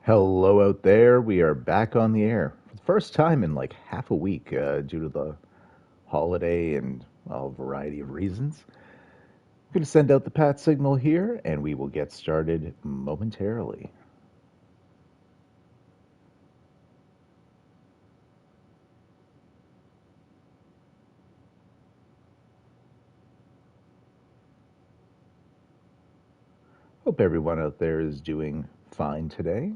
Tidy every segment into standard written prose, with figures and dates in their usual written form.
Hello out there. We are back on the air for the first time in like half a week due to the holiday and well, a variety of reasons. I'm going to send out the pat signal here and we will get started momentarily. Hope everyone out there is doing fine today.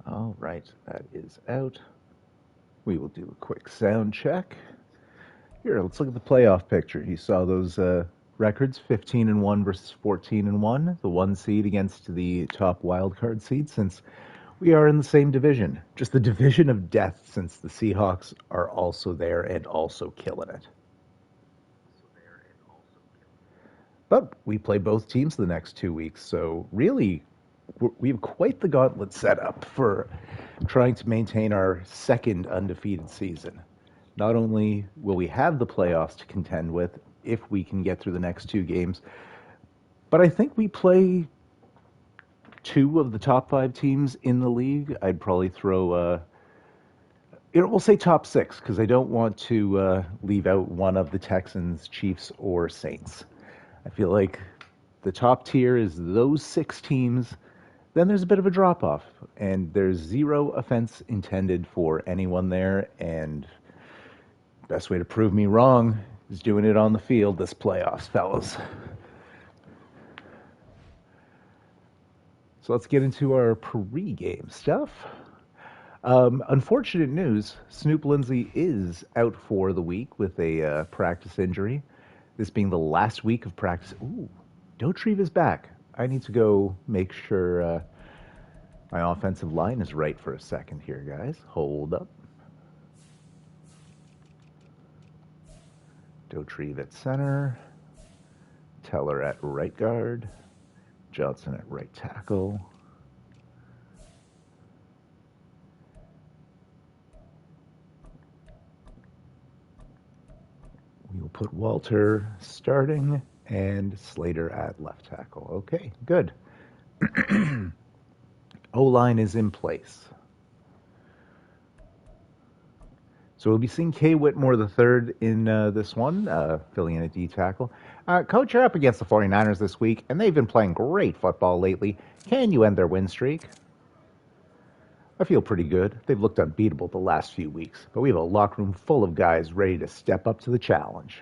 All right, that is out. We will do a quick sound check. Here, let's look at the playoff picture. You saw those records 15 and 1 versus 14 and 1, the one seed against the top wild card seed since we are in the same division. Just the division of death since the Seahawks are also there and also killing it. But we play both teams the next 2 weeks, so really we have quite the gauntlet set up for trying to maintain our second undefeated season. Not only will we have the playoffs to contend with if we can get through the next two games, but I think we play two of the top five teams in the league. I'd probably throw, we'll say top six because I don't want to leave out one of the Texans, Chiefs, or Saints. I feel like the top tier is those six teams. Then there's a bit of a drop off, and there's zero offense intended for anyone there. And best way to prove me wrong is doing it on the field this playoffs, fellas. So let's get into our pre-game stuff. Unfortunate news, Snoop Lindsay is out for the week with a practice injury. This being the last week of practice. Ooh, Dotrieve is back. I need to go make sure my offensive line is right for a second here, guys. Hold up. Dotrieve at center. Teller at right guard. Johnson at right tackle. We will put Walter starting and Slater at left tackle. Okay, good. O-line is in place. So we'll be seeing Kay Whitmore III in this one, filling in at D tackle. Coach, you're up against the 49ers this week, and they've been playing great football lately. Can you end their win streak? I feel pretty good. They've looked unbeatable the last few weeks, but we have a locker room full of guys ready to step up to the challenge.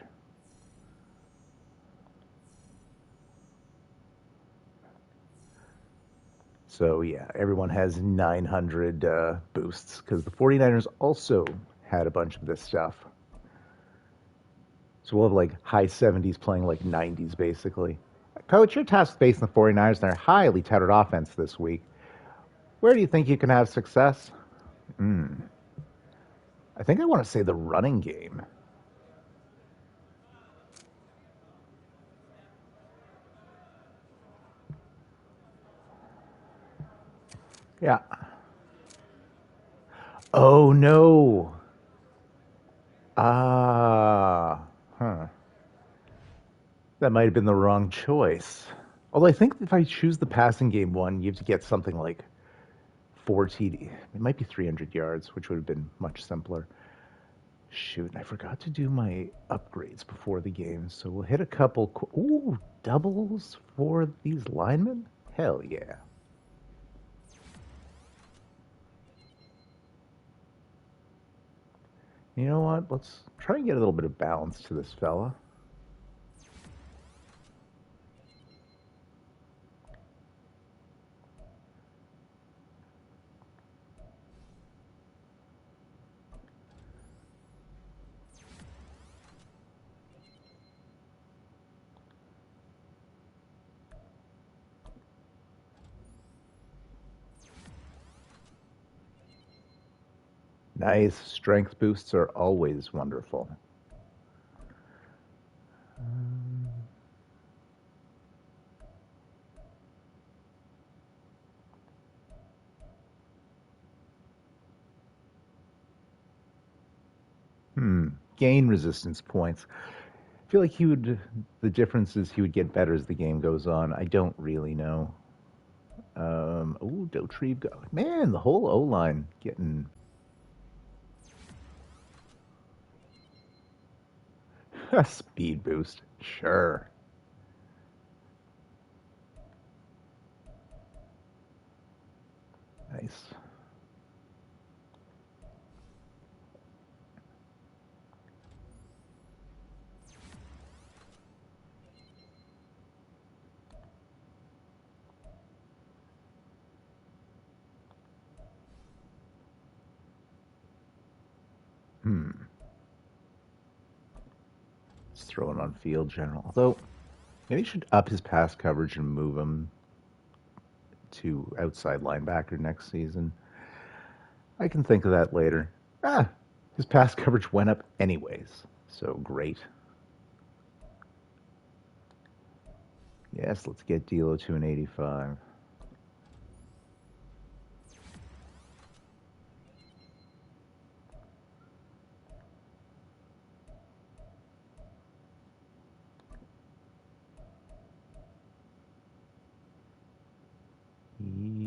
So, yeah, everyone has 900 boosts because the 49ers also had a bunch of this stuff. So we'll have like high 70s playing like 90s basically. Coach, you're tasked facing the 49ers and their highly touted offense this week. Where do you think you can have success? I think I want to say the running game. Yeah. Oh, no. Huh. That might have been the wrong choice. Although I think if I choose the passing game one, you have to get something like 4 TD. It might be 300 yards, which would have been much simpler. Shoot, I forgot to do my upgrades before the game, so we'll hit a couple. Ooh, doubles for these linemen? Hell yeah. You know what? Let's try and get a little bit of balance to this fella. Nice. Strength boosts are always wonderful. Gain resistance points. I feel like the difference is he would get better as the game goes on. I don't really know. Dotrieve got, man, the whole O-line getting a speed boost. Sure. Nice. Let's throw it on field general. Although, maybe he should up his pass coverage and move him to outside linebacker next season. I can think of that later. His pass coverage went up anyways. So great. Yes, let's get D'Lo to an 85.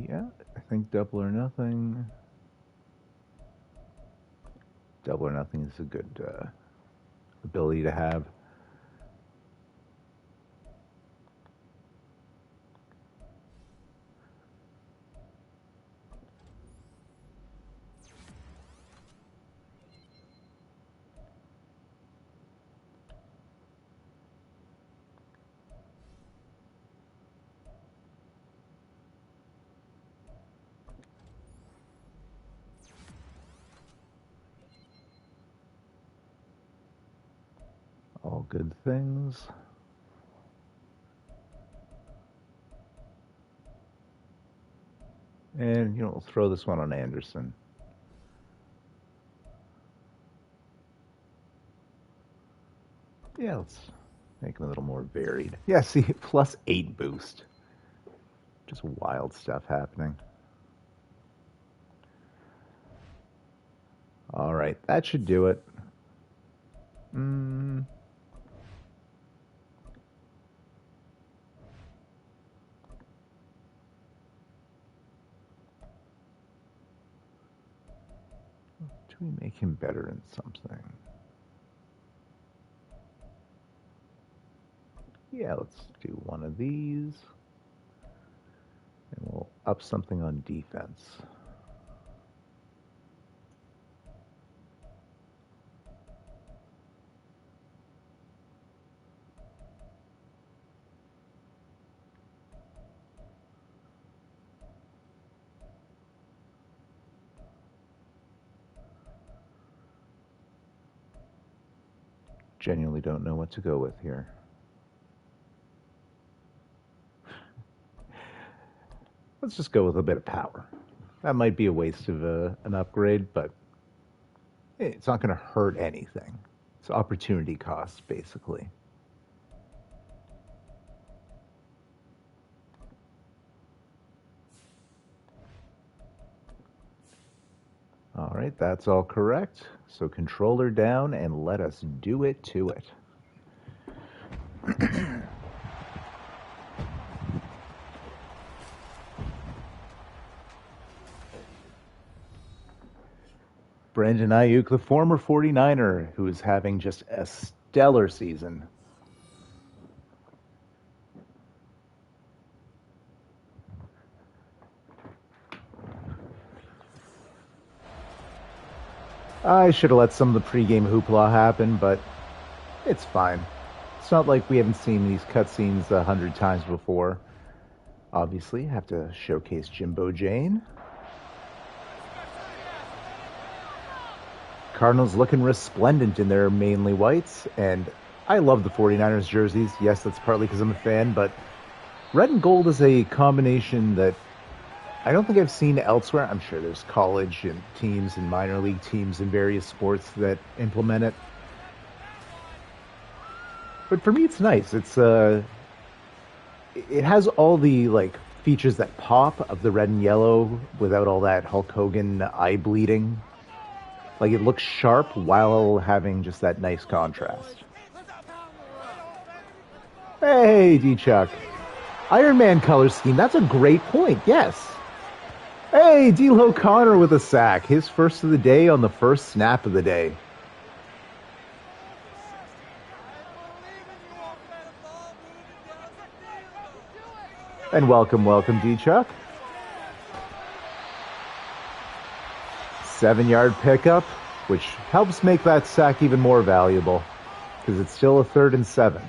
Yeah, I think double or nothing. Double or nothing is a good ability to have. All good things. And, we'll throw this one on Anderson. Yeah, let's make him a little more varied. Yeah, see, +8 boost. Just wild stuff happening. All right, that should do it. Do we make him better in something? Yeah, let's do one of these. And we'll up something on defense. Genuinely don't know what to go with here. Let's just go with a bit of power. That might be a waste of an upgrade, but it's not going to hurt anything. It's opportunity cost, basically. All right, that's all correct. So controller down and let us do it to it. Brandon Ayuk, the former 49er, who is having just a stellar season. I should have let some of the pregame hoopla happen, but it's fine. It's not like we haven't seen these cutscenes 100 times before. Obviously, have to showcase Jimbo Jane. Cardinals looking resplendent in their mainly whites, and I love the 49ers jerseys. Yes, that's partly because I'm a fan, but red and gold is a combination that I don't think I've seen elsewhere. I'm sure there's college and teams and minor league teams in various sports that implement it. But for me, it's nice. It has all the like features that pop of the red and yellow without all that Hulk Hogan eye bleeding. Like it looks sharp while having just that nice contrast. Hey, D-Chuck. Iron Man color scheme. That's a great point. Yes. Hey, D'Lo Connor with a sack. His first of the day on the first snap of the day. And welcome, D-Chuck. 7-yard pickup, which helps make that sack even more valuable because it's still a 3rd and 7.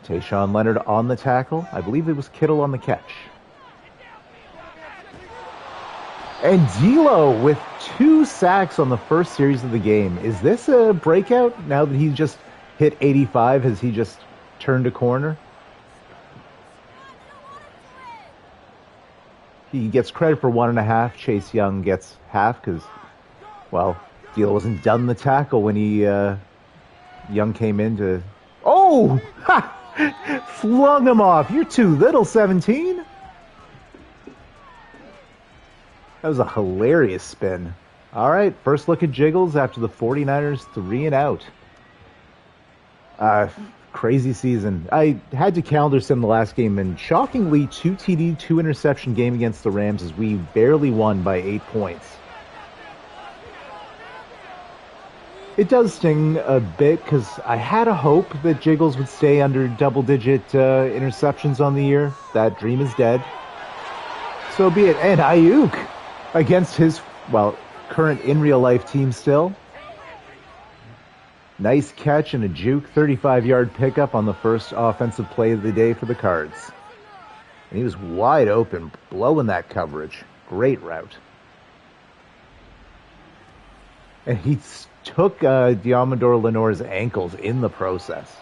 Tayshaun Leonard on the tackle. I believe it was Kittle on the catch. And D'Lo with 2 sacks on the first series of the game. Is this a breakout now that he's just hit 85? Has he just turned a corner? He gets credit for 1.5. Chase Young gets half because, well, D'Lo wasn't done the tackle when Young came in to... Oh! Ha! Flung him off. You're too little, 17. That was a hilarious spin. All right, first look at Jiggles after the 49ers 3 and out. Crazy season. I had to calendar sim the last game, and shockingly, 2 TD, 2 interception game against the Rams as we barely won by 8 points. It does sting a bit because I had a hope that Jiggles would stay under double-digit interceptions on the year. That dream is dead. So be it. And Ayuk against his, well, current in-real-life team still. Nice catch and a juke 35-yard pickup on the first offensive play of the day for the Cards. And he was wide open, blowing that coverage. Great route. And he took Diamador Lenore's ankles in the process.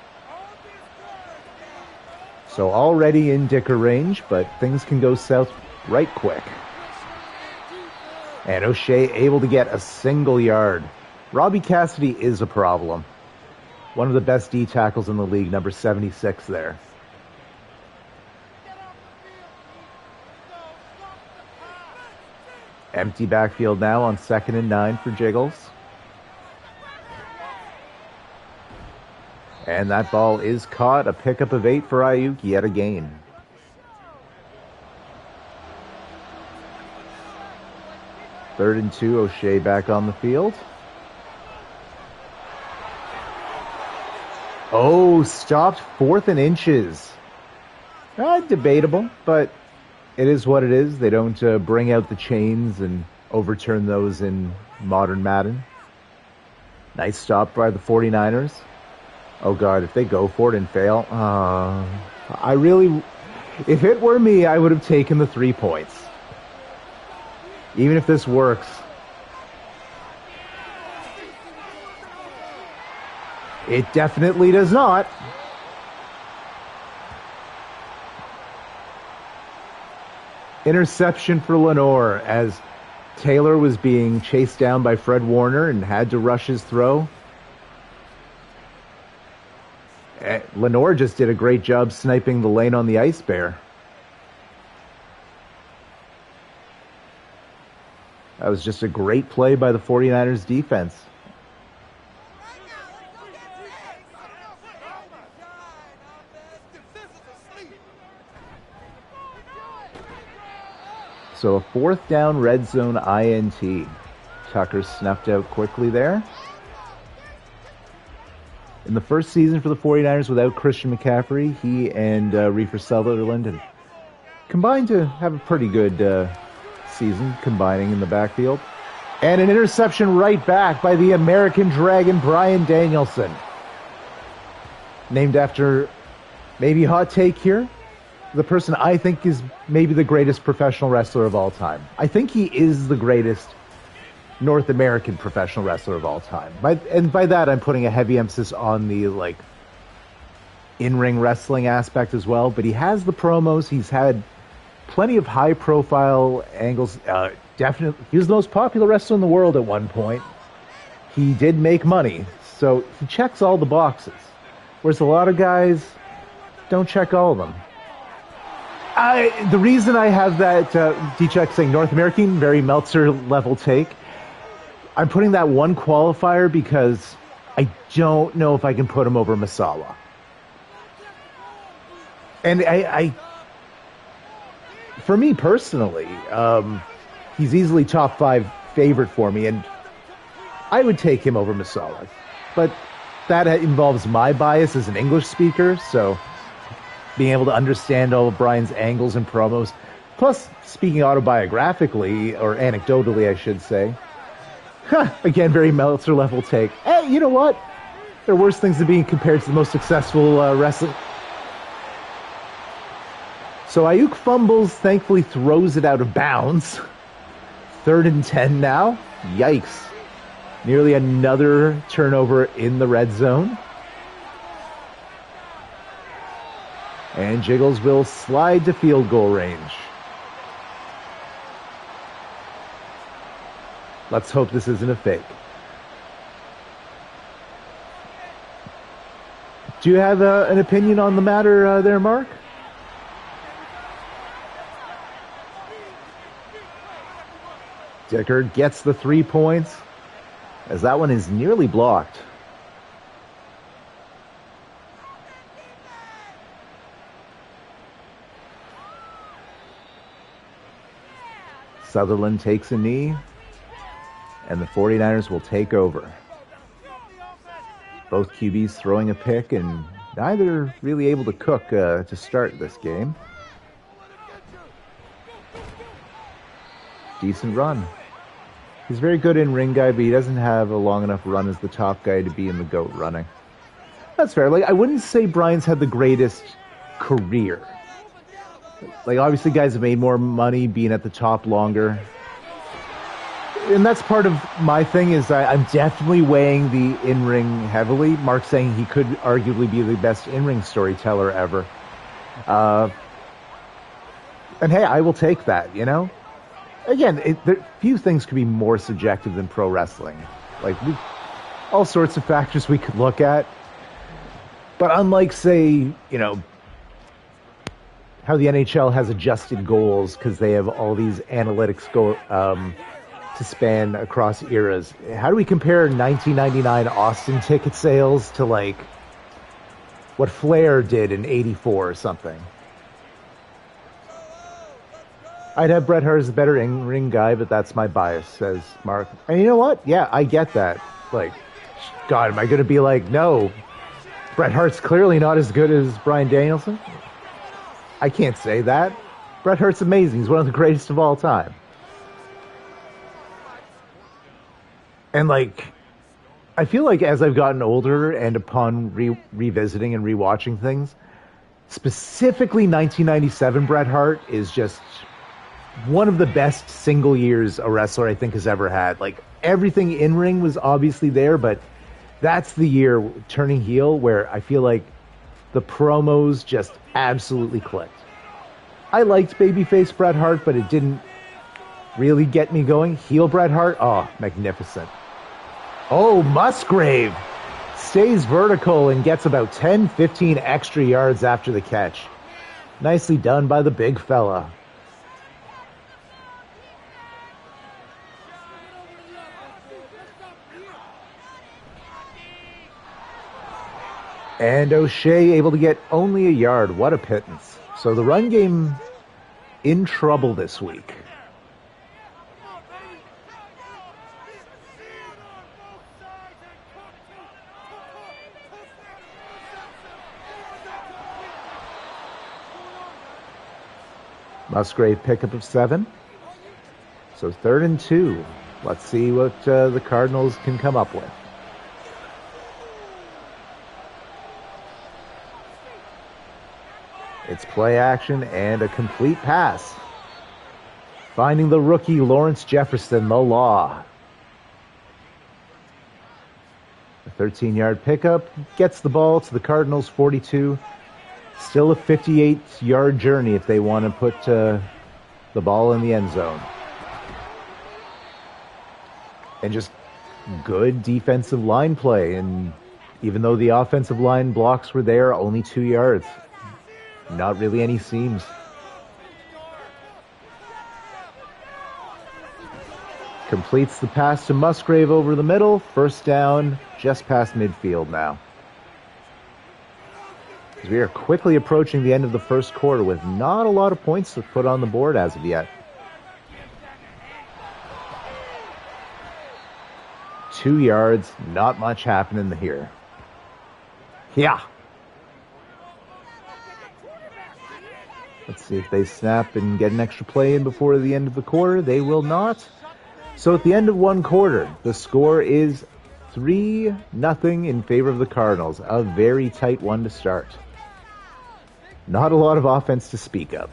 So already in Dicker range, but things can go south right quick. And O'Shea able to get a single yard. Robbie Cassidy is a problem. One of the best D tackles in the league, number 76 there. Empty backfield now on 2nd and 9 for Jiggles. And that ball is caught. A pickup of 8 for Ayuk, yet again. Third and 2, O'Shea back on the field. Oh, stopped 4th and inches. Debatable, but it is what it is. They don't bring out the chains and overturn those in modern Madden. Nice stop by the 49ers. Oh, God, if they go for it and fail, if it were me, I would have taken the 3 points. Even if this works. It definitely does not. Interception for Lenore as Taylor was being chased down by Fred Warner and had to rush his throw. Lenore just did a great job sniping the lane on the Ice Bear. That was just a great play by the 49ers defense. So a 4th down red zone INT. Tucker snuffed out quickly there. In the first season for the 49ers without Christian McCaffrey, he and Reefer Sutherland had combined to have a pretty good season, combining in the backfield. And an interception right back by the American Dragon, Brian Danielson. Named after, maybe hot take here, the person I think is maybe the greatest professional wrestler of all time. I think he is the greatest North American professional wrestler of all time. And by that, I'm putting a heavy emphasis on the in-ring wrestling aspect as well. But he has the promos. He's had plenty of high-profile angles. Definitely, he was the most popular wrestler in the world at one point. He did make money, so he checks all the boxes. Whereas a lot of guys don't check all of them. The reason I have that D-check saying North American, very Meltzer level take, I'm putting that one qualifier because I don't know if I can put him over Masala. And for me personally, he's easily top 5 favorite for me, and I would take him over Masala. But that involves my bias as an English speaker, so being able to understand all of Brian's angles and promos. Plus, speaking autobiographically, or anecdotally, I should say. Again, very Meltzer level take. Hey, you know what? There are worse things than being compared to the most successful wrestling. So Ayuk fumbles, thankfully throws it out of bounds. 3rd and 10 now. Yikes. Nearly another turnover in the red zone. And Jiggles will slide to field goal range. Let's hope this isn't a fake. Do you have an opinion on the matter there, Mark? Dicker gets the 3 points, as that one is nearly blocked. Sutherland takes a knee, and the 49ers will take over. Both QBs throwing a pick, and neither really able to cook to start this game. Decent run. He's very good in ring guy, but he doesn't have a long enough run as the top guy to be in the GOAT running. That's fair. Like, I wouldn't say Brian's had the greatest career. Like, obviously guys have made more money being at the top longer. And that's part of my thing is I'm definitely weighing the in-ring heavily. Mark's saying he could arguably be the best in-ring storyteller ever. And hey, I will take that, you know? Again, few things could be more subjective than pro wrestling. Like, all sorts of factors we could look at. But unlike, say, you know, how the NHL has adjusted goals because they have all these analytics to span across eras. How do we compare 1999 Austin ticket sales to, like, what Flair did in 84 or something? I'd have Bret Hart as a better in-ring guy, but that's my bias, says Mark. And you know what? Yeah, I get that. Like, God, am I going to be like, no, Bret Hart's clearly not as good as Bryan Danielson? I can't say that. Bret Hart's amazing. He's one of the greatest of all time. And, like, I feel like as I've gotten older and upon revisiting and rewatching things, specifically 1997 Bret Hart is just one of the best single years a wrestler I think has ever had. Like, everything in ring was obviously there, but that's the year turning heel where I feel like the promos just absolutely clicked. I liked babyface Bret Hart, but it didn't really get me going. Heel Bret Hart, oh, magnificent. Oh, Musgrave stays vertical and gets about 10, 15 extra yards after the catch. Nicely done by the big fella. And O'Shea able to get only a yard. What a pittance. So the run game in trouble this week. Musgrave pickup of 7. So 3rd and 2. Let's see what the Cardinals can come up with. It's play action and a complete pass. Finding the rookie Lawrence Jefferson, the law. A 13-yard pickup gets the ball to the Cardinals 42. Still a 58-yard journey if they want to put the ball in the end zone. And just good defensive line play. And Even though the offensive line blocks were there, only 2 yards. Not really any seams. Completes the pass to Musgrave over the middle. First down, just past midfield now. As we are quickly approaching the end of the first quarter with not a lot of points to put on the board as of yet. 2 yards, not much happening here. Yeah. Let's see if they snap and get an extra play in before the end of the quarter. They will not. So at the end of one quarter, the score is 3-0 in favor of the Cardinals. A very tight one to start. Not a lot of offense to speak of.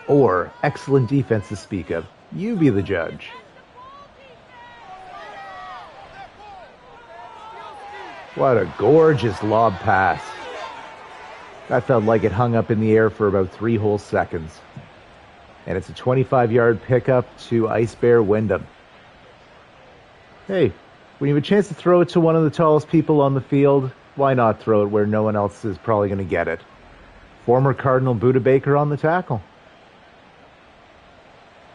Or excellent defense to speak of. You be the judge. What a gorgeous lob pass. That felt like it hung up in the air for about 3 whole seconds. And it's a 25-yard pickup to Ice Bear Wyndham. Hey, when you have a chance to throw it to one of the tallest people on the field, why not throw it where no one else is probably going to get it? Former Cardinal Buda Baker on the tackle.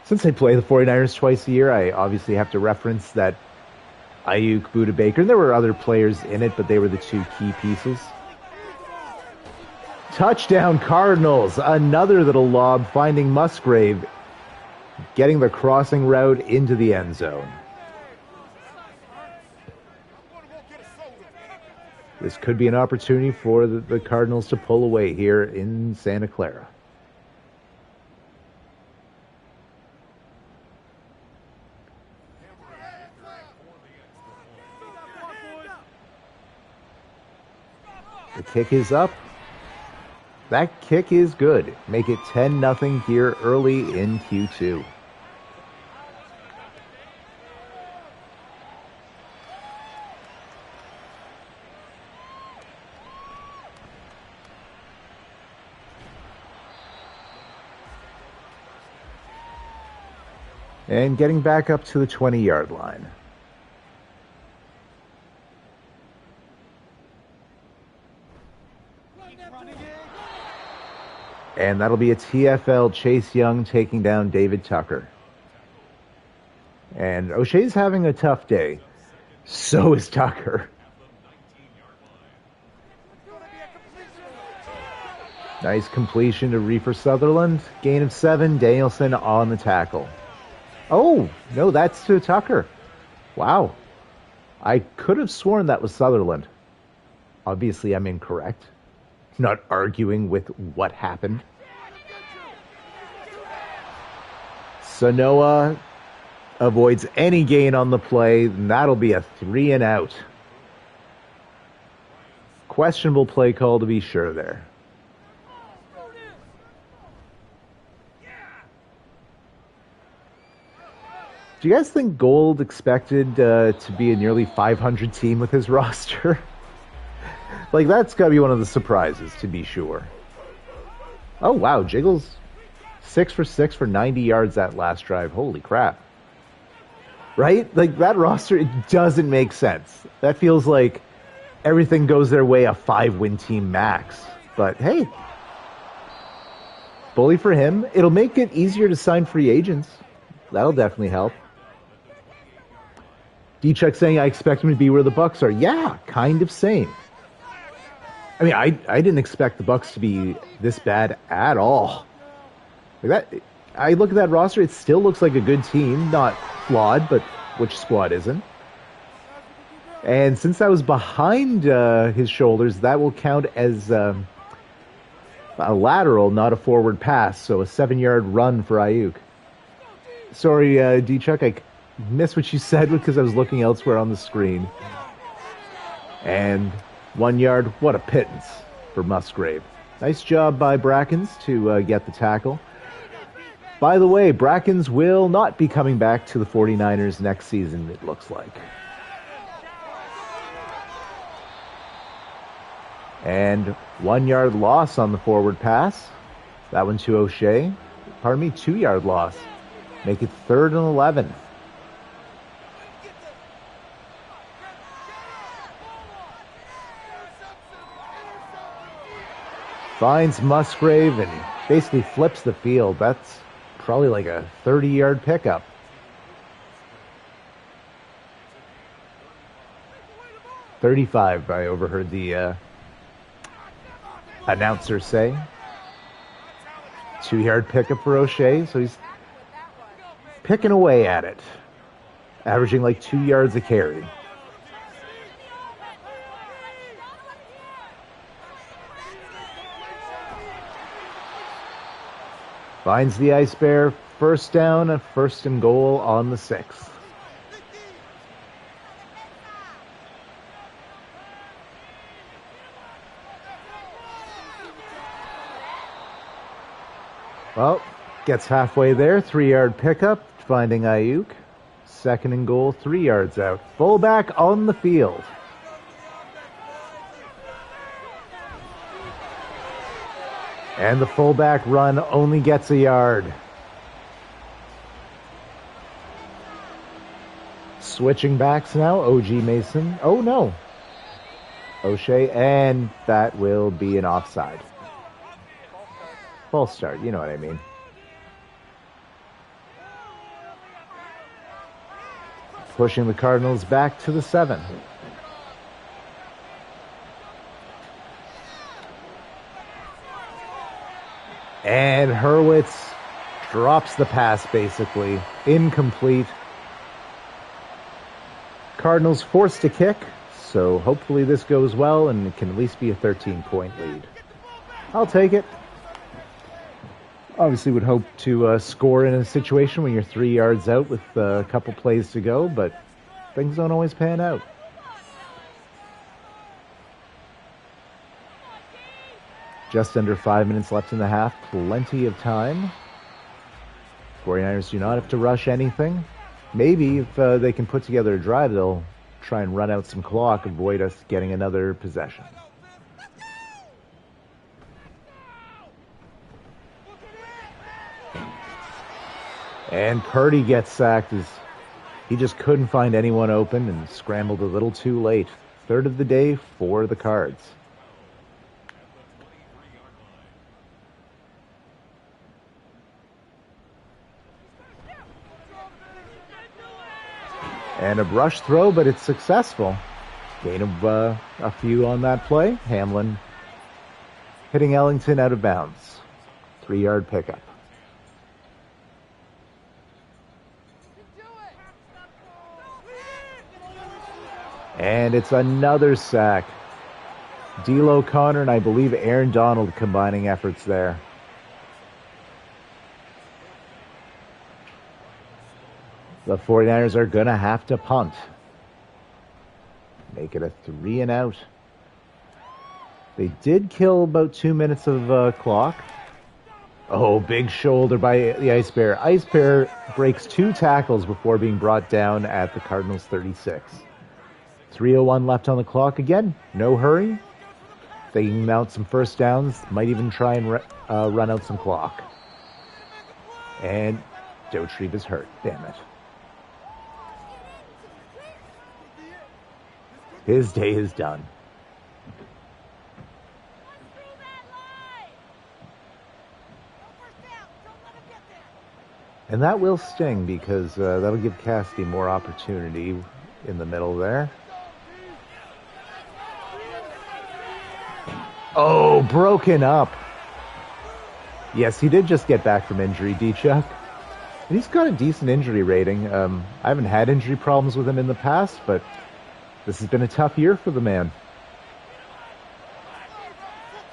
Since I play the 49ers twice a year, I obviously have to reference that Ayuk, Buda Baker, and there were other players in it, but they were the 2 key pieces. Touchdown Cardinals. Another little lob finding Musgrave, getting the crossing route into the end zone. This could be an opportunity for the Cardinals to pull away here in Santa Clara. The kick is up. That kick is good. Make it 10-0 here early in Q2. And getting back up to the 20-yard line. And that'll be a TFL. Chase Young taking down David Tucker. And O'Shea's having a tough day. So is Tucker. Nice completion to Reefer Sutherland. Gain of 7. Danielson on the tackle. Oh, no, that's to Tucker. Wow. I could have sworn that was Sutherland. Obviously, I'm incorrect. Not arguing with what happened. Sanoa avoids any gain on the play, and that'll be a 3 and out. Questionable play call to be sure there. Do you guys think Gold expected to be a nearly 500 team with his roster? Like, that's got to be one of the surprises, to be sure. Oh, wow. Jiggles 6 for 6 for 90 yards that last drive. Holy crap. Right? Like, that roster, it doesn't make sense. That feels like everything goes their way, a 5-win team max. But, hey, bully for him. It'll make it easier to sign free agents. That'll definitely help. D-Chuck saying, I expect him to be where the Bucks are. Yeah, kind of same. I mean, I didn't expect the Bucks to be this bad at all. Like that, I look at that roster, it still looks like a good team. Not flawed, but which squad isn't? And since that was behind his shoulders, that will count as a lateral, not a forward pass. So a 7-yard run for Ayuk. Sorry, D-Chuck, I missed what you said because I was looking elsewhere on the screen. And 1 yard, what a pittance for Musgrave. Nice job by Brackens to get the tackle. By the way, Brackens will not be coming back to the 49ers next season, it looks like. And 1 yard loss on the forward pass. That one to O'Shea. Pardon me, 2 yard loss. Make it 3rd and 11. Finds Musgrave and basically flips the field. That's probably like a 30-yard pickup. "35, I overheard the announcer say. 2-yard pickup for O'Shea, so he's picking away at it, averaging like 2 yards a carry. Finds the Ice Bear, 1st down, a 1st and goal on the 6th. Well, gets halfway there, 3-yard pickup, finding Ayuk. 2nd and goal, 3 yards out. Fullback on the field. And the fullback run only gets a yard. Switching backs now, O.G. Mason. Oh no. O'Shea, and that will be an offside. False start, you know what I mean. Pushing the Cardinals back to the 7. And Hurwitz drops the pass, basically. Incomplete. Cardinals forced to kick, so hopefully this goes well and it can at least be a 13-point lead. I'll take it. Obviously would hope to score in a situation when you're 3 yards out with a couple plays to go, but things don't always pan out. Just under 5 minutes left in the half. Plenty of time. 49ers do not have to rush anything. Maybe if they can put together a drive, they'll try and run out some clock, avoid us getting another possession. And Purdy gets sacked as he just couldn't find anyone open and scrambled a little too late. 3rd of the day for the Cards. And a brush throw, but it's successful. Gain of a few on that play. Hamlin hitting Ellington out of bounds. 3-yard pickup. And it's another sack. D'Lo Connor and I believe Aaron Donald combining efforts there. The 49ers are going to have to punt. Make it a 3 and out. They did kill about 2 minutes of clock. Oh, big shoulder by the Ice Bear. Ice Bear breaks 2 tackles before being brought down at the Cardinals 36. 3:01 left on the clock again. No hurry. They can mount some 1st downs. Might even try and run out some clock. And Dotrieve is hurt. Damn it. His day is done. And that will sting because that'll give Cassidy more opportunity in the middle there. Oh, broken up. Yes, he did just get back from injury, D-Chuck. And he's got a decent injury rating. I haven't had injury problems with him in the past, but this has been a tough year for the man.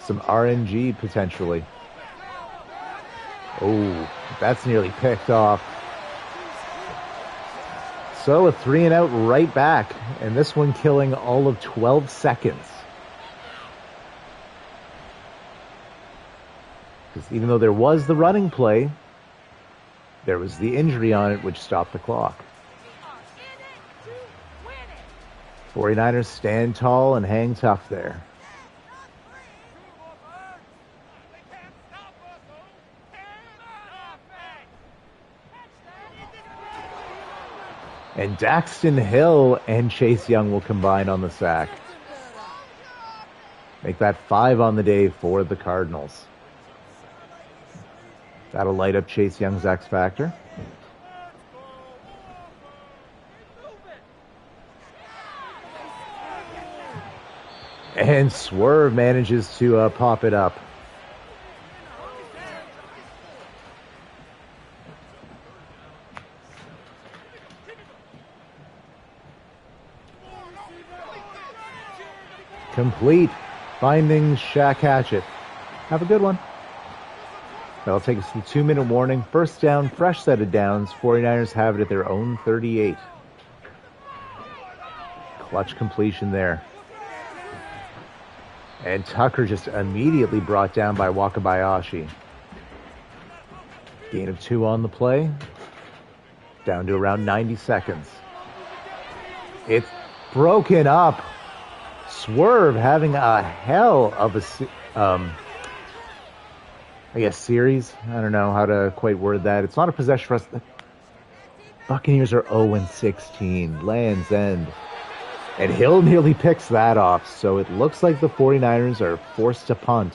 Some RNG potentially. Oh, that's nearly picked off. So a 3 and out right back, and this one killing all of 12 seconds. Because even though there was the running play, there was the injury on it which stopped the clock. 49ers stand tall and hang tough there. And Daxton Hill and Chase Young will combine on the sack. Make that 5 on the day for the Cardinals. That'll light up Chase Young's X Factor. And Swerve manages to pop it up. Complete. Finding Shaq Hatchett. Have a good one. That'll take us to the 2-minute warning. First down, fresh set of downs. 49ers have it at their own 38. Clutch completion there. And Tucker just immediately brought down by Wakabayashi. Gain of 2 on the play. Down to around 90 seconds. It's broken up. Swerve having a hell of a, series. I don't know how to quite word that. It's not a possession for us. The Buccaneers are 0-16. Land's End. And Hill nearly picks that off. So it looks like the 49ers are forced to punt.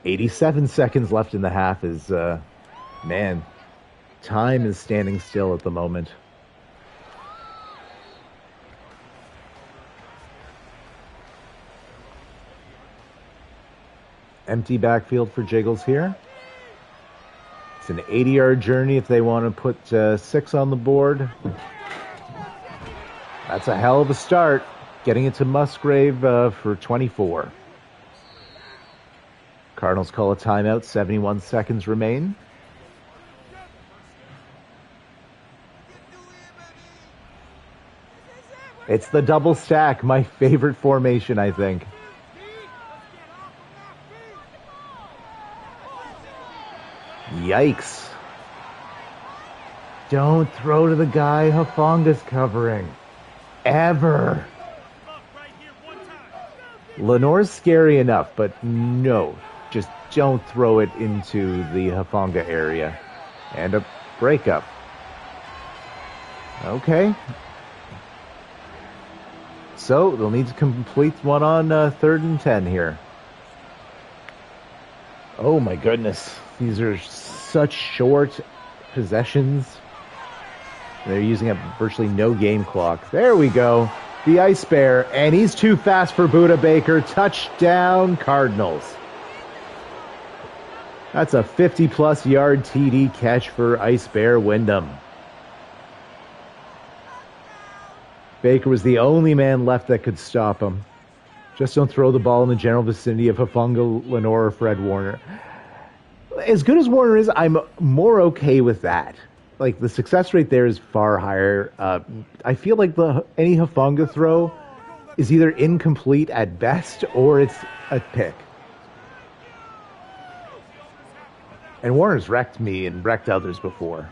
87 seconds left in the half is, man, time is standing still at the moment. Empty backfield for Jiggles here. It's an 80-yard journey if they want to put 6 on the board. That's a hell of a start. Getting it to Musgrave for 24. Cardinals call a timeout. 71 seconds remain. It's the double stack. My favorite formation, I think. Yikes. Don't throw to the guy Hufanga's covering. Ever. Lenore's scary enough, but no. Just don't throw it into the Hufanga area. And a breakup. Okay. So they'll need to complete one on 3rd and 10 here. Oh my goodness. These are such short possessions. They're using up virtually no game clock. There we go. The Ice Bear. And he's too fast for Buda Baker. Touchdown, Cardinals. That's a 50-plus yard TD catch for Ice Bear Wyndham. Baker was the only man left that could stop him. Just don't throw the ball in the general vicinity of Hufanga, Lenore, or Fred Warner. As good as Warner is, I'm more okay with that. Like, the success rate there is far higher. I feel like any Hufanga throw is either incomplete at best or it's a pick. And Warner's wrecked me and wrecked others before.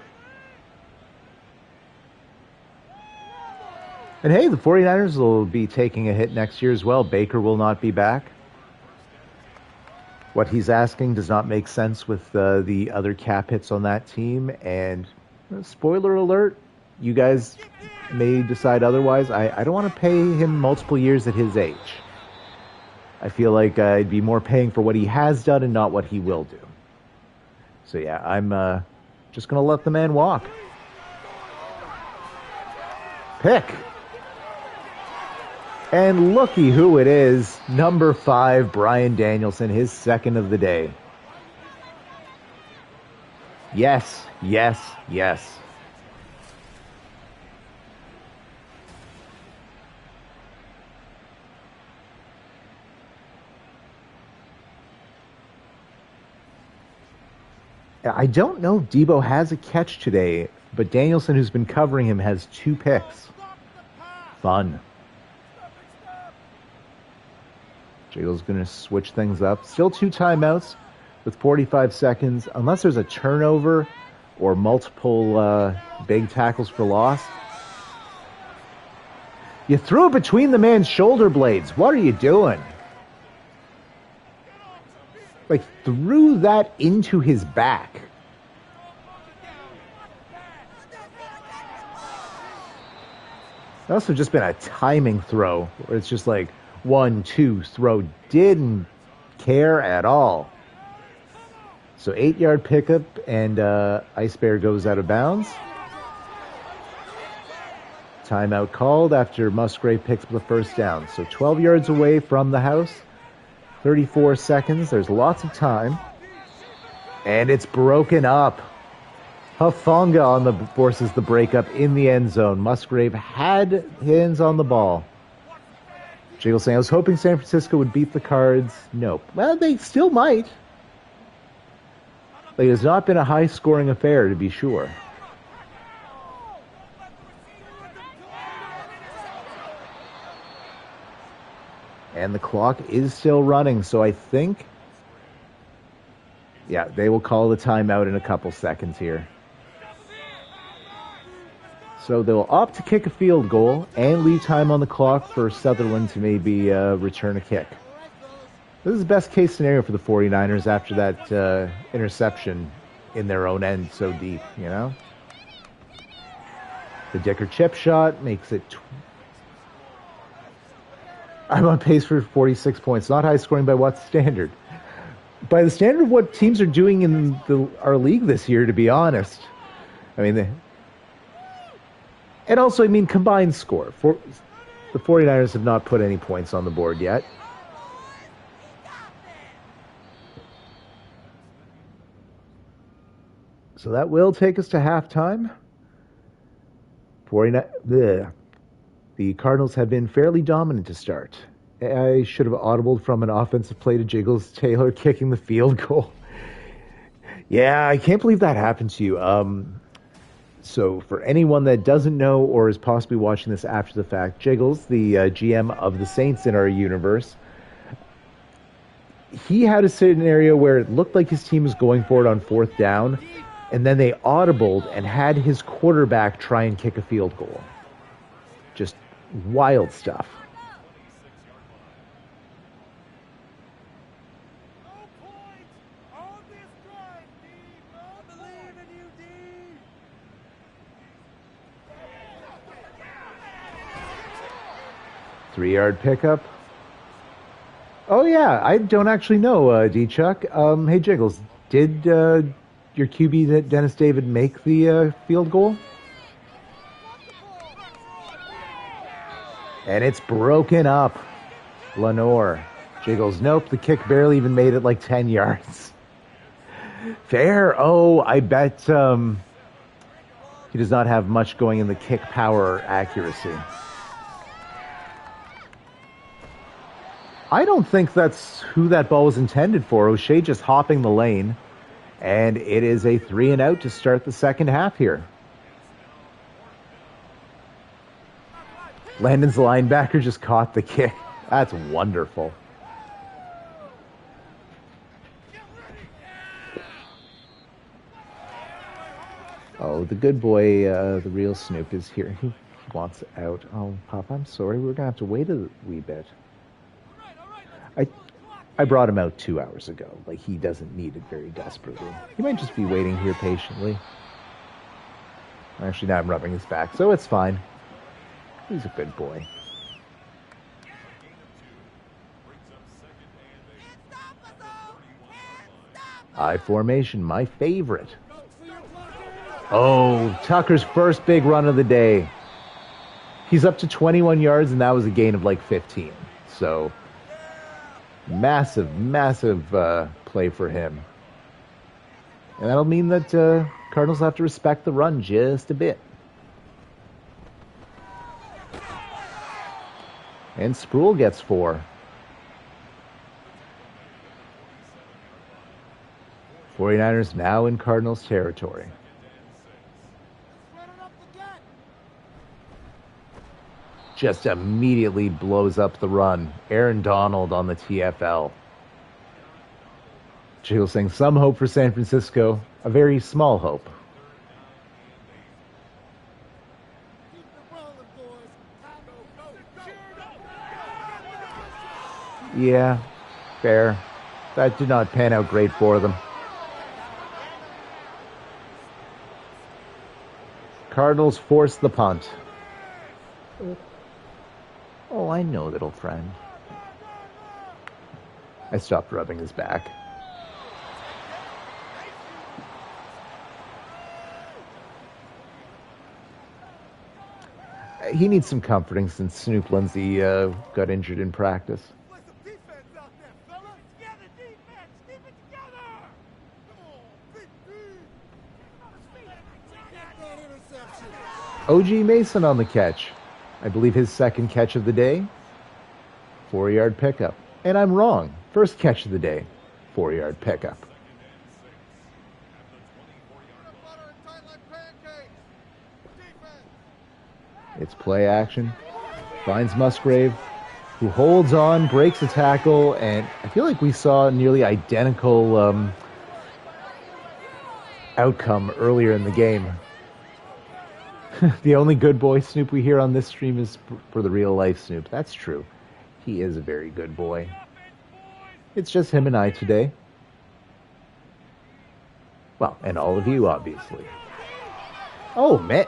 And hey, the 49ers will be taking a hit next year as well. Baker will not be back. What he's asking does not make sense with the other cap hits on that team. And spoiler alert, you guys may decide otherwise. I don't want to pay him multiple years at his age. I feel like I'd be more paying for what he has done and not what he will do. So yeah, I'm just going to let the man walk. Pick. And looky who it is. Number 5, Brian Danielson, his second of the day. Yes, yes, yes. I don't know if Debo has a catch today, but Danielson, who's been covering him, has 2 picks. Fun. Jiggle's going to switch things up. Still 2 timeouts with 45 seconds. Unless there's a turnover or multiple big tackles for loss. You threw it between the man's shoulder blades. What are you doing? Like, threw that into his back. also just been a timing throw where it's just like 1-2 throw. Didn't care at all. So 8-yard pickup, and Ice Bear goes out of bounds. Timeout called after Musgrave picks up the first down. So 12 yards away from the house. 34 seconds. There's lots of time. And it's broken up. Hufanga forces the breakup in the end zone. Musgrave had hands on the ball. Jiggle saying, I was hoping San Francisco would beat the Cards. Nope. Well, they still might. It has not been a high-scoring affair, to be sure. And the clock is still running, so I think... Yeah, they will call the timeout in a couple seconds here. So they'll opt to kick a field goal and leave time on the clock for Sutherland to maybe return a kick. This is the best case scenario for the 49ers after that interception in their own end so deep, you know? The Dicker chip shot makes it... I'm on pace for 46 points. Not high scoring by what standard? By the standard of what teams are doing in our league this year, to be honest. I mean... And also, I mean, combined score. The 49ers have not put any points on the board yet. So that will take us to halftime. The Cardinals have been fairly dominant to start. I should have audibled from an offensive play to Jiggles Taylor kicking the field goal. Yeah, I can't believe that happened to you. So for anyone that doesn't know or is possibly watching this after the fact, Jiggles, the GM of the Saints in our universe, he had a scenario where it looked like his team was going for it on fourth down, and then they audibled and had his quarterback try and kick a field goal. Just wild stuff. Three-yard pickup. Oh, yeah, I don't actually know, D-Chuck. Hey, Jiggles, did your QB, Dennis David, make the field goal? And it's broken up. Lenore. Jiggles, nope, the kick barely even made it like 10 yards. Fair. Oh, I bet he does not have much going in the kick power accuracy. I don't think that's who that ball was intended for. O'Shea just hopping the lane. And it is a 3-and-out to start the second half here. Landon's linebacker just caught the kick. That's wonderful. Oh, the good boy, the real Snoop is here. He wants out. Oh, Pop, I'm sorry. We're going to have to wait a wee bit. I brought him out 2 hours ago. Like, he doesn't need it very desperately. He might just be waiting here patiently. Actually, now I'm rubbing his back, so it's fine. He's a good boy. I formation, my favorite. Oh, Tucker's first big run of the day. He's up to 21 yards, and that was a gain of like 15. So... massive play for him. And that'll mean that Cardinals have to respect the run just a bit. And Sproul gets 4. 49ers now in Cardinals territory. Just immediately blows up the run. Aaron Donald on the TFL. Jill saying some hope for San Francisco, a very small hope. Yeah, fair. That did not pan out great for them. Cardinals force the punt. Oh, I know, little friend. I stopped rubbing his back. He needs some comforting since Snoop Lindsay got injured in practice. OG Mason on the catch. I believe his second catch of the day. 4-yard pickup. And I'm wrong. First catch of the day. 4-yard pickup. It's play action. Finds Musgrave, who holds on, breaks a tackle, and I feel like we saw a nearly identical outcome earlier in the game. The only good boy Snoop we hear on this stream is for the real life Snoop. That's true. He is a very good boy. It's just him and I today. Well, and all of you, obviously. Oh, man.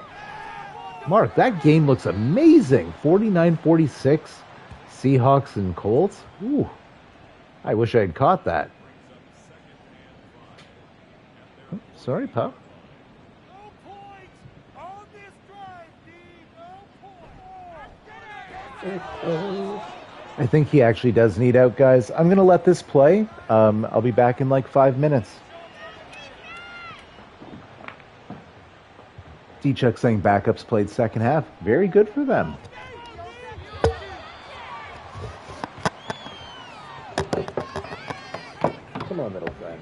Mark, that game looks amazing. 49-46. Seahawks and Colts. Ooh. I wish I had caught that. Oh, sorry, pup. I think he actually does need out, guys. I'm going to let this play. I'll be back in like 5 minutes. D-Chuck saying backups played second half. Very good for them. Come on, little friend.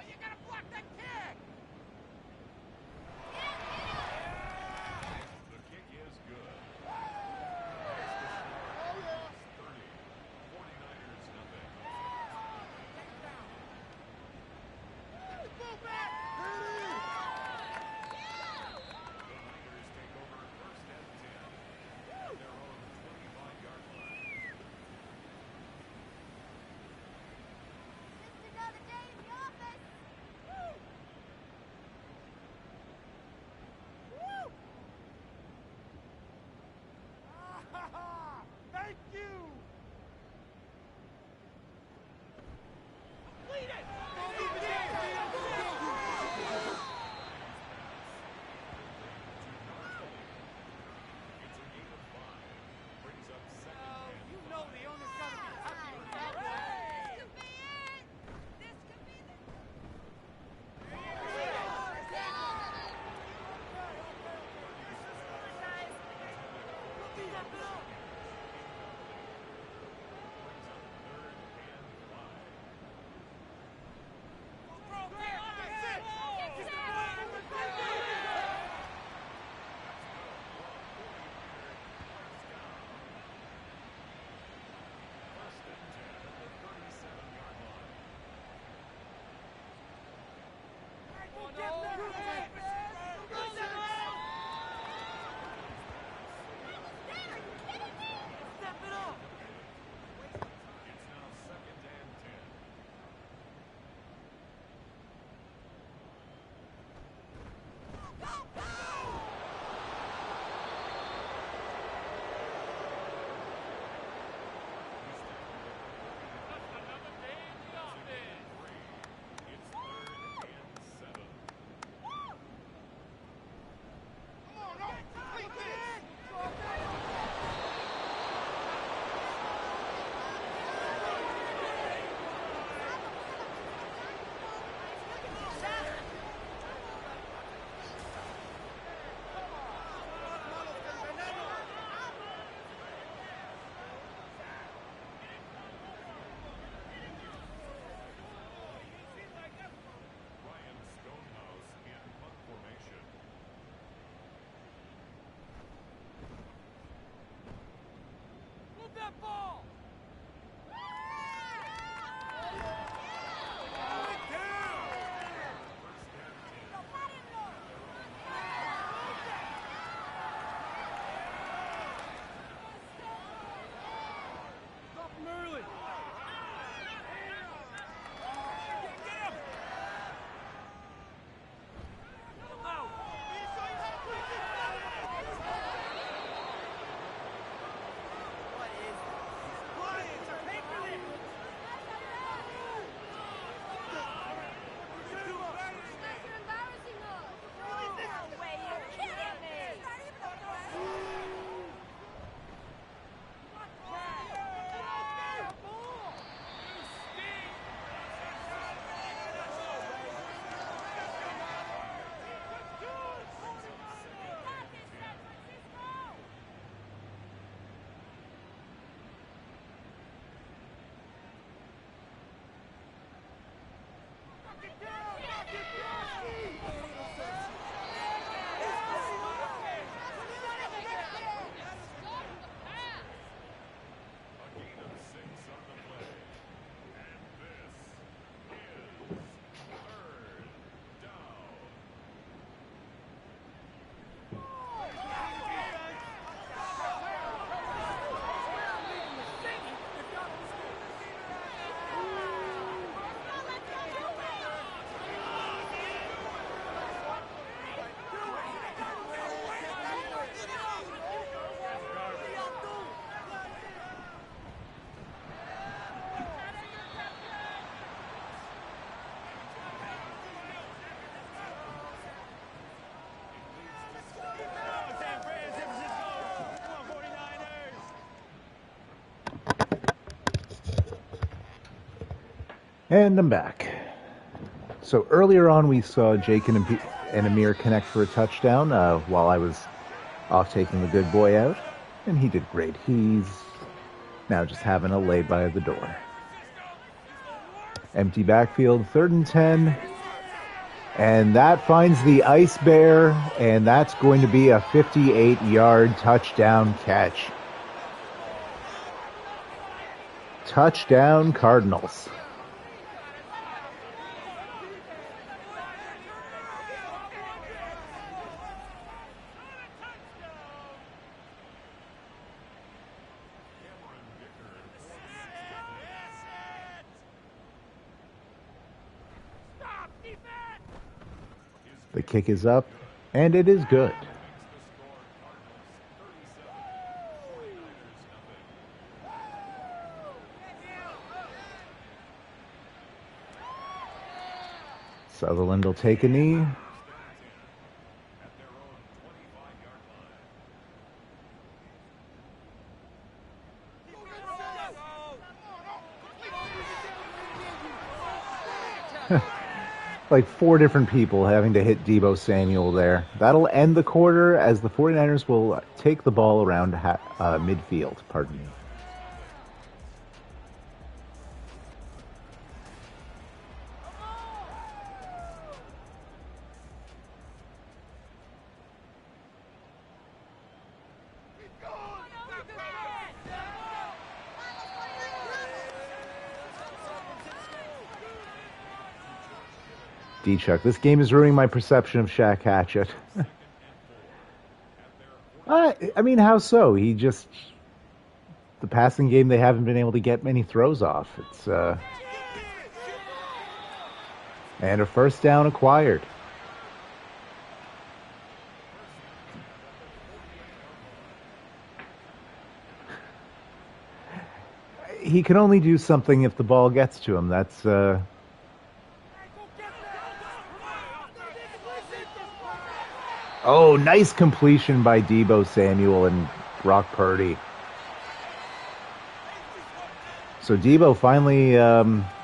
You gotta block that kick! The kick is good. Oh, yeah. 30. 49ers nothing. Move back! The Niners take over first and 10 at their own 25-yard line. Thank you! Lead it! You know the owner's gotta be happy with that. This could be it! This could be the... And I'm back. So earlier on, we saw Jake and Amir connect for a touchdown while I was off taking the good boy out, and he did great. He's now just having a lay by the door. Empty backfield, 3rd and 10. And that finds the Ice Bear, and that's going to be a 58-yard touchdown catch. Touchdown, Cardinals. The kick is up, and it is good. Sutherland will take a knee. Like 4 different people having to hit Deebo Samuel there. That'll end the quarter as the 49ers will take the ball around midfield. Pardon me. D-Chuck, this game is ruining my perception of Shaq Hatchett. I mean, how so? The passing game, they haven't been able to get many throws off. It's, and a first down acquired. He can only do something if the ball gets to him. That's, Oh, nice completion by Deebo Samuel and Brock Purdy. So Deebo finally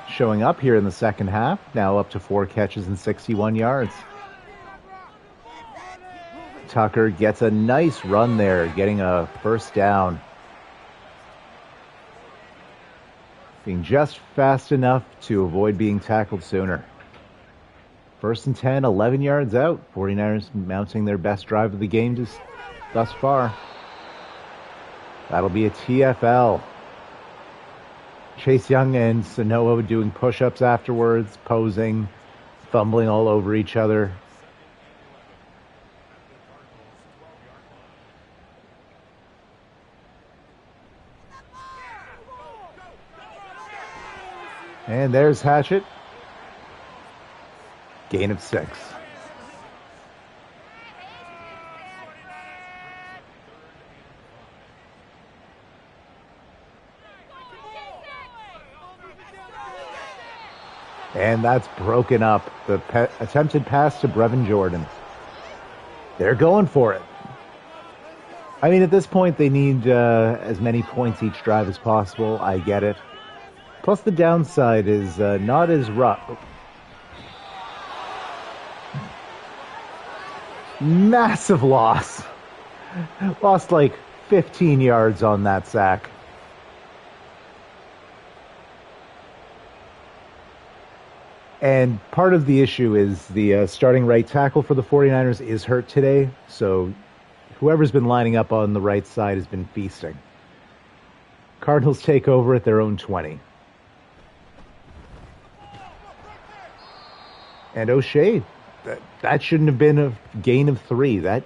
showing up here in the second half, now up to 4 catches and 61 yards. Tucker gets a nice run there, getting a first down. Being just fast enough to avoid being tackled sooner. 1st and 10, 11 yards out. 49ers mounting their best drive of the game thus far. That'll be a TFL. Chase Young and Sanoa doing push-ups afterwards, posing, fumbling all over each other. And there's Hatchett. Gain of 6. And that's broken up. The attempted pass to Brevin Jordan. They're going for it. I mean, at this point, they need as many points each drive as possible. I get it. Plus, the downside is not as rough. Massive loss. Lost like 15 yards on that sack. And part of the issue is the starting right tackle for the 49ers is hurt today. So whoever's been lining up on the right side has been feasting. Cardinals take over at their own 20. And O'Shea, that shouldn't have been a gain of 3. That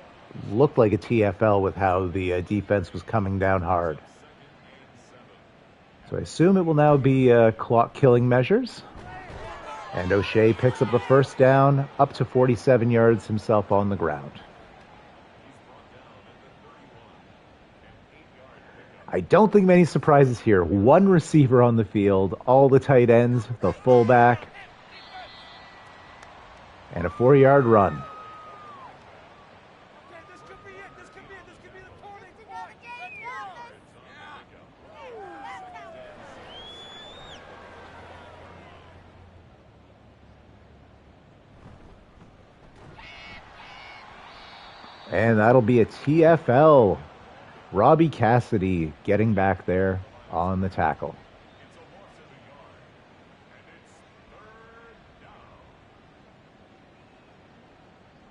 looked like a TFL with how the defense was coming down hard. So I assume it will now be clock killing measures. And O'Shea picks up the first down, up to 47 yards himself on the ground. I don't think many surprises here. 1 receiver on the field, all the tight ends, the fullback, and a 4-yard run. And that'll be a TFL. Robbie Cassidy getting back there on the tackle. It's a loss of a yard. And it's third down.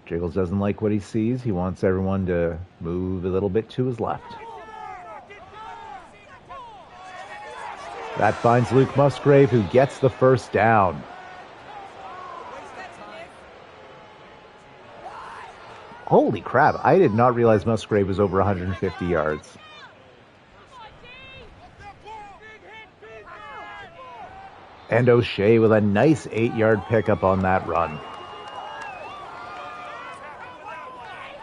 Jiggles doesn't like what he sees. He wants everyone to move a little bit to his left. That finds Luke Musgrave, who gets the first down. Holy crap, I did not realize Musgrave was over 150 yards. And O'Shea with a nice 8-yard pickup on that run.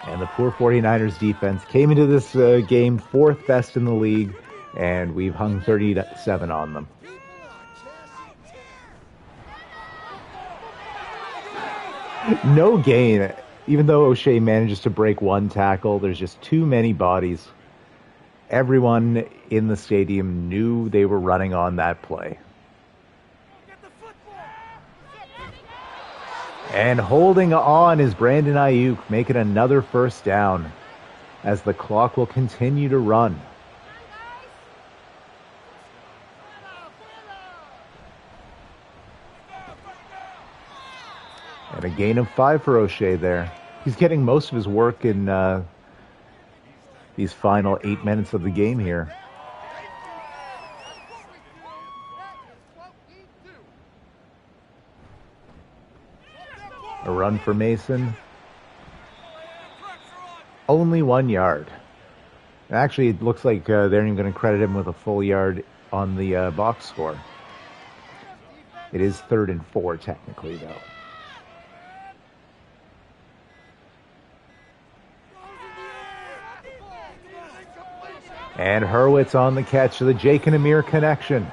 And the poor 49ers defense came into this game 4th best in the league, and we've hung 37 on them. No gain. Even though O'Shea manages to break one tackle, there's just too many bodies. Everyone in the stadium knew they were running on that play. And holding on is Brandon Ayuk, making another first down as the clock will continue to run. And a gain of 5 for O'Shea there. He's getting most of his work in these final 8 minutes of the game here. A run for Mason. Only 1 yard. Actually, it looks like they're even going to credit him with a full yard on the box score. It is 3rd and 4 technically, though. And Hurwitz on the catch, the Jake and Amir connection.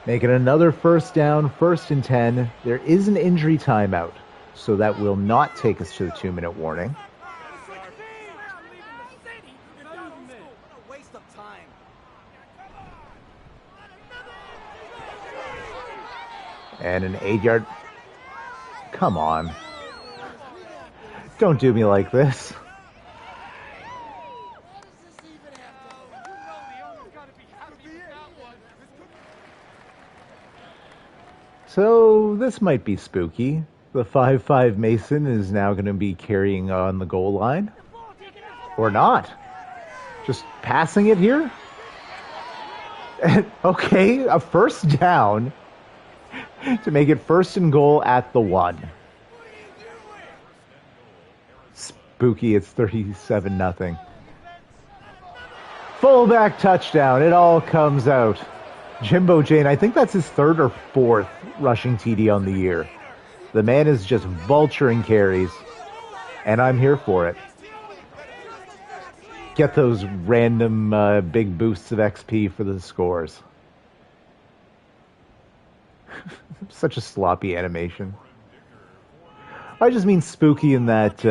Making another first down, 1st and 10. There is an injury timeout, so that will not take us to the 2-minute warning. And an 8-yard... Come on. Don't do me like this. So this might be spooky. The 5'5" Mason is now going to be carrying on the goal line. Or not. Just passing it here? Okay, a first down to make it 1st and goal at the 1. Spooky, it's 37-0. Fullback touchdown. It all comes out. Jimbo Jane, I think that's his 3rd or 4th rushing TD on the year. The man is just vulturing carries, and I'm here for it. Get those random big boosts of XP for the scores. Such a sloppy animation. I just mean spooky in that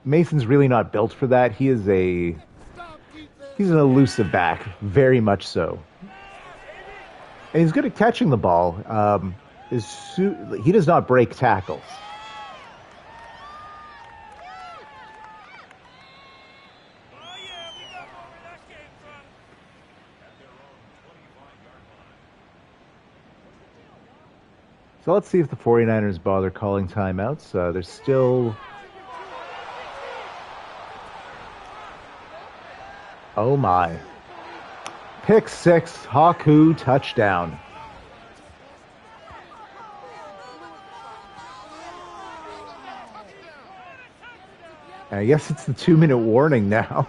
Mason's really not built for that. He's an elusive back, very much so. And he's good at catching the ball. He does not break tackles. So let's see if the 49ers bother calling timeouts. There's still... Oh my. Pick 6, Haku touchdown. I guess it's the 2-minute warning now.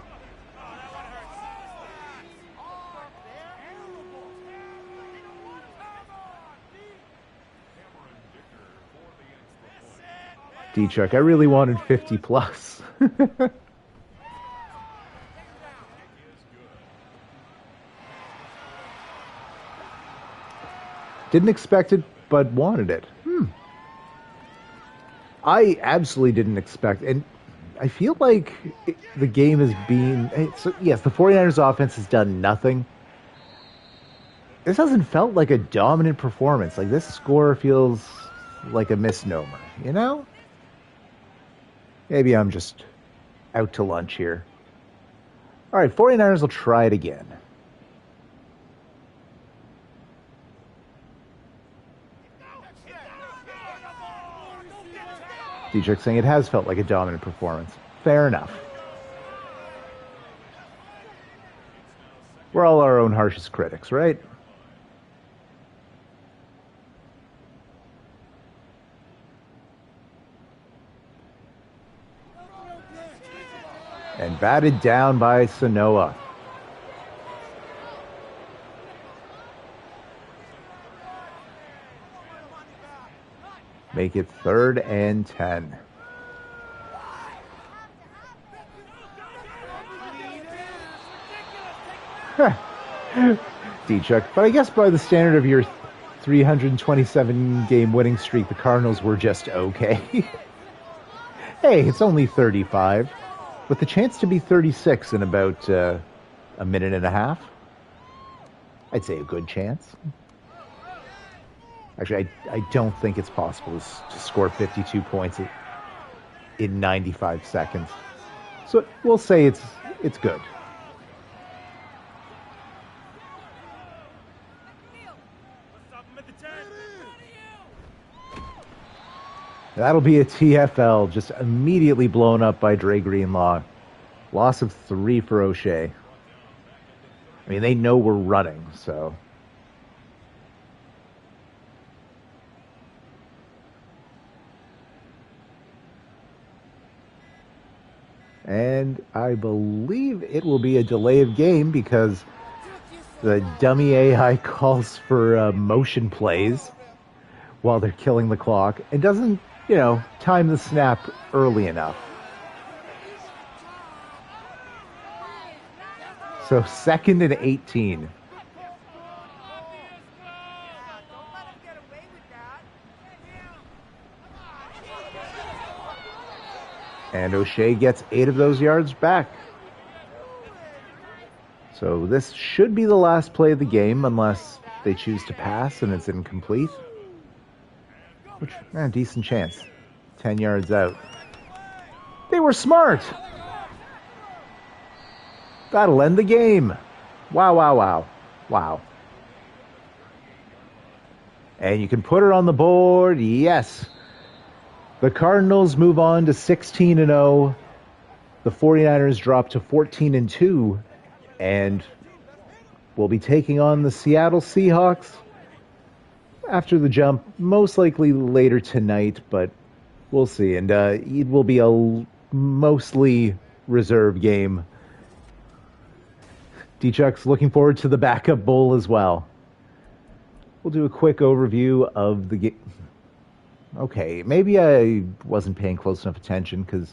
D-Chuck, I really wanted 50 plus. Didn't expect it, but wanted it. I absolutely didn't expect, and I feel like the game has been... So yes, the 49ers offense has done nothing. This hasn't felt like a dominant performance. Like, this score feels like a misnomer, you know? Maybe I'm just out to lunch here. All right, 49ers will try it again. Dietrich saying it has felt like a dominant performance. Fair enough. We're all our own harshest critics, right? And batted down by Sanoa. Make it 3rd and 10. D-Chuck, but I guess by the standard of your 327 game winning streak, the Cardinals were just okay. Hey, it's only 35, with the chance to be 36 in about a minute and a half. I'd say a good chance. Actually, I don't think it's possible to score 52 points in 95 seconds. So we'll say it's good. That'll be a TFL, just immediately blown up by Dre Greenlaw. Loss of 3 for O'Shea. I mean, they know we're running, so. And I believe it will be a delay of game because the dummy AI calls for motion plays while they're killing the clock and doesn't, time the snap early enough. So 2nd and 18. And O'Shea gets 8 of those yards back. So this should be the last play of the game unless they choose to pass and it's incomplete. Which, decent chance. 10 yards out. They were smart. That'll end the game. Wow, wow, wow. Wow. And you can put her on the board. Yes. The Cardinals move on to 16-0. The 49ers drop to 14-2. And we'll be taking on the Seattle Seahawks after the jump, most likely later tonight, but we'll see. And it will be a mostly reserve game. D-Chuck's looking forward to the backup bowl as well. We'll do a quick overview of the game. Okay, maybe I wasn't paying close enough attention because,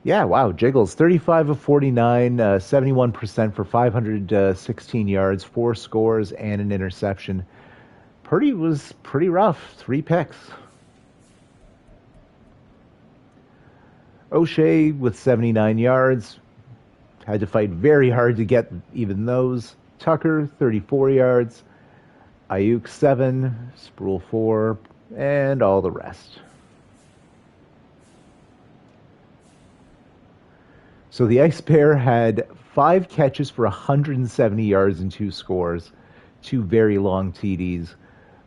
yeah, wow, Jiggles, 35 of 49, 71% for 516 yards, 4 scores, and an interception. Purdy was pretty rough, 3 picks. O'Shea with 79 yards. Had to fight very hard to get even those. Tucker, 34 yards. Ayuk, 7. Sproul, 4. And all the rest. So the Ice Bear had 5 catches for 170 yards and 2 scores. 2 very long TDs.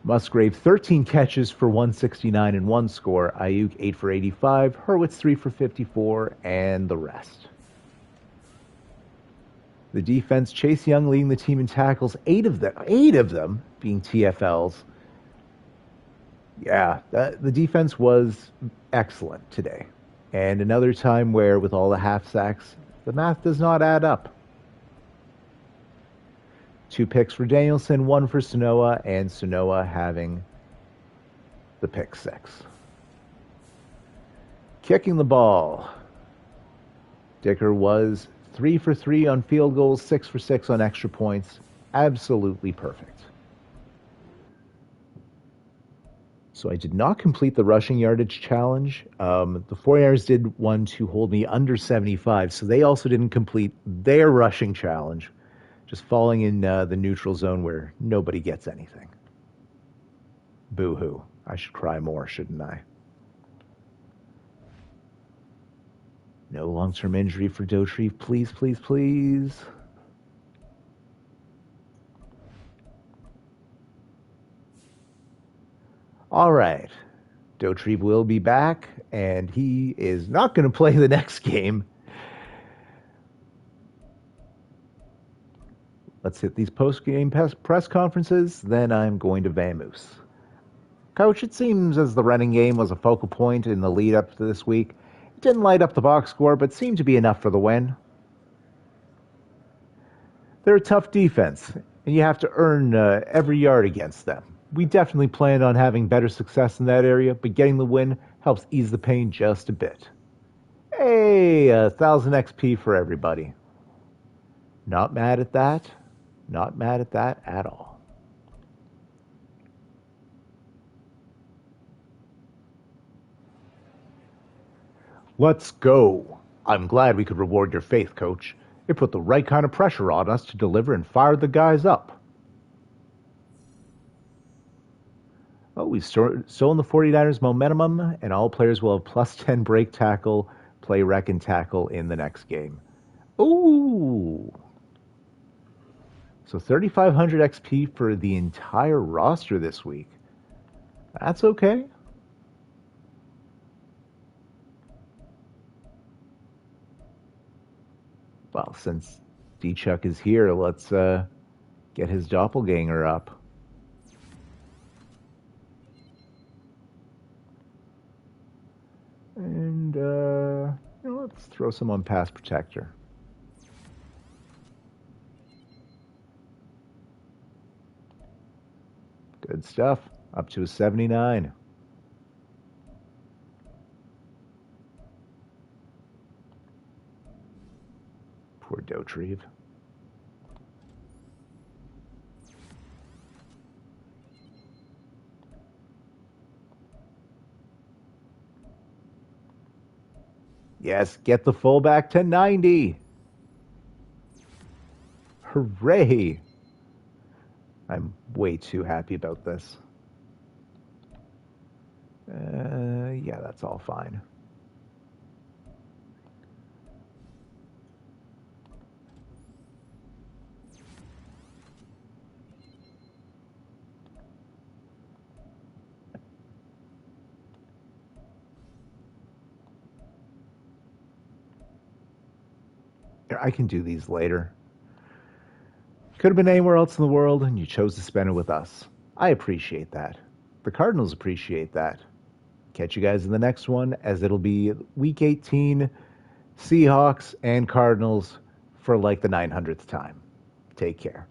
Musgrave, 13 catches for 169 and 1 score. Ayuk, 8 for 85. Hurwitz, 3 for 54. And the rest. The defense, Chase Young leading the team in tackles, 8 of them being TFLs. Yeah, the defense was excellent today. And another time where, with all the half sacks, the math does not add up. 2 picks for Danielson, 1 for Sanoa, and Sanoa having the pick 6. Kicking the ball. Dicker was 3 for 3 on field goals, 6 for 6 on extra points. Absolutely perfect. So I did not complete the rushing yardage challenge. The 49ers did one to hold me under 75, so they also didn't complete their rushing challenge, just falling in the neutral zone where nobody gets anything. Boo-hoo. I should cry more, shouldn't I? No long-term injury for Dotrieve, please, please, please. All right. Dotrieve will be back, and he is not going to play the next game. Let's hit these post-game press conferences, then I'm going to Vamoose. Coach, it seems as the running game was a focal point in the lead up to this week. It didn't light up the box score, but seemed to be enough for the win. They're a tough defense, and you have to earn every yard against them. We definitely planned on having better success in that area, but getting the win helps ease the pain just a bit. Hey, 1,000 XP for everybody. Not mad at that. Not mad at that at all. Let's go. I'm glad we could reward your faith, Coach. It put the right kind of pressure on us to deliver and fired the guys up. Oh, we've stolen the 49ers' momentum, and all players will have plus 10 break tackle, play wreck, and tackle in the next game. Ooh. So 3,500 XP for the entire roster this week. That's okay. Well, since D-Chuck is here, let's get his doppelganger up. And let's throw some on Pass Protector. Good stuff. Up to a 79. Poor Dotrieve. Yes, get the fullback to 90. Hooray. I'm way too happy about this. Yeah, that's all fine. I can do these later. Could have been anywhere else in the world, and you chose to spend it with us. I appreciate that. The Cardinals appreciate that. Catch you guys in the next one, as it'll be Week 18, Seahawks and Cardinals for like the 900th time. Take care.